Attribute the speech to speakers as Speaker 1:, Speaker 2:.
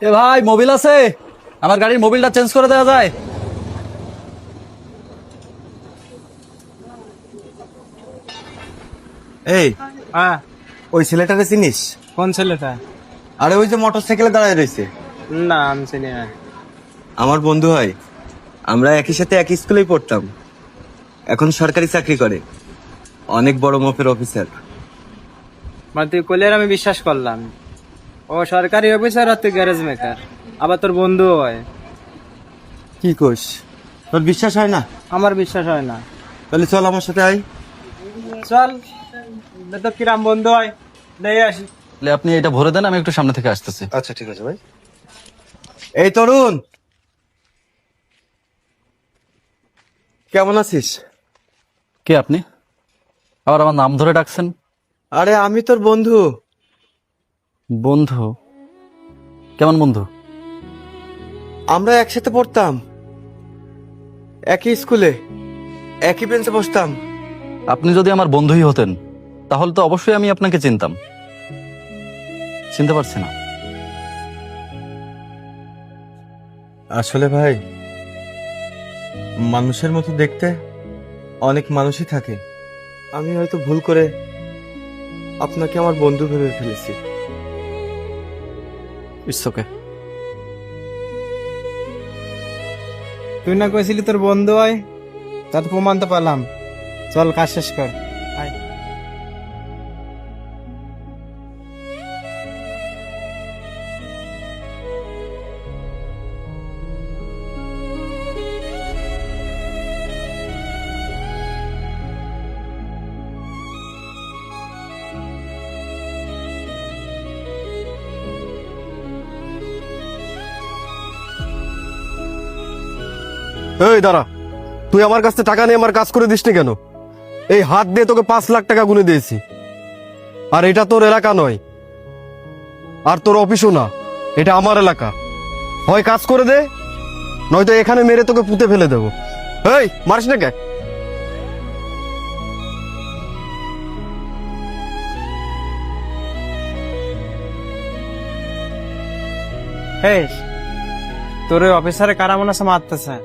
Speaker 1: এ ভাই, মোবিল আছে? আমার গাড়ির মোবিলটা চেঞ্জ করে দেওয়া যায়?
Speaker 2: এই,
Speaker 3: হ্যাঁ।
Speaker 2: ওই ছেলেটাকে চিনিস?
Speaker 3: কোন ছেলেটা?
Speaker 2: আরে ওই যে মোটর সাইকেলে দাঁড়ায় রয়েছে।
Speaker 3: না, আমি চিনি না।
Speaker 2: আমার বন্ধু হয়, আমরা একই সাথে একই স্কুলেই পড়তাম। এখন সরকারি চাকরি করে, অনেক বড় মফের অফিসার।
Speaker 3: মানে তুই কইলে আমি বিশ্বাস করলাম ও সরকারি অফিসার আর তুই গ্যারেজ মেকার, আবার তোর বন্ধু হয়।
Speaker 2: কি কোস, তোর বিশ্বাস হয় না?
Speaker 3: আমার বিশ্বাস হয় না।
Speaker 2: তাহলে চল আমার সাথে আয়।
Speaker 3: চল, তো কিরাম বন্ধু হয় দেখে আসি।
Speaker 1: তাহলে আপনি এটা ভরে দেন, আমি একটু সামনে থেকে আসতেছি।
Speaker 2: আচ্ছা ঠিক আছে ভাই। এই তরুণ, কেমন আছিস?
Speaker 1: কে আপনি? আবার আমার নাম ধরে ডাকছেন?
Speaker 2: আরে আমি তোর বন্ধু।
Speaker 1: বন্ধু? কেমন বন্ধু?
Speaker 2: আমরা একসাথে পড়তাম, একই স্কুলে, একই বেঞ্চে বসতাম।
Speaker 1: আপনি যদি আমার বন্ধুই হতেন তাহলে তো অবশ্যই আমি আপনাকে চিনতাম। চিনতে পারছি না।
Speaker 2: আসলে ভাই, মানুষের মতো দেখতে অনেক মানুষই থাকে। আমি হয়তো ভুল করে আপনাকে আমার বন্ধু ভেবে ফেলেছি।
Speaker 1: It's okay.
Speaker 3: তুই না কইছিলি তোর বন্ধু হয়, তার প্রমাণ তো পেলাম। চল কাজ শেষ কর। আয়।
Speaker 4: এই দাঁড়া, তুই আমার কাছ থেকে টাকা নিয়ে আমার কাজ করে দিসনি কেন? এই হাত দিয়ে তোকে 5 লাখ টাকা গুনে দিয়েছি, আর এটা তোর এলাকা নয়, আর তোর অফিসও না, এটা আমার এলাকা। হয় কাজ করে দে, নয়তো এখানে মেরে তোকে পুঁতে ফেলে দেবো। এই মারিস না কে?
Speaker 3: হেস, তোর ওই অফিসারে কারা মনে আছে মারতেছে?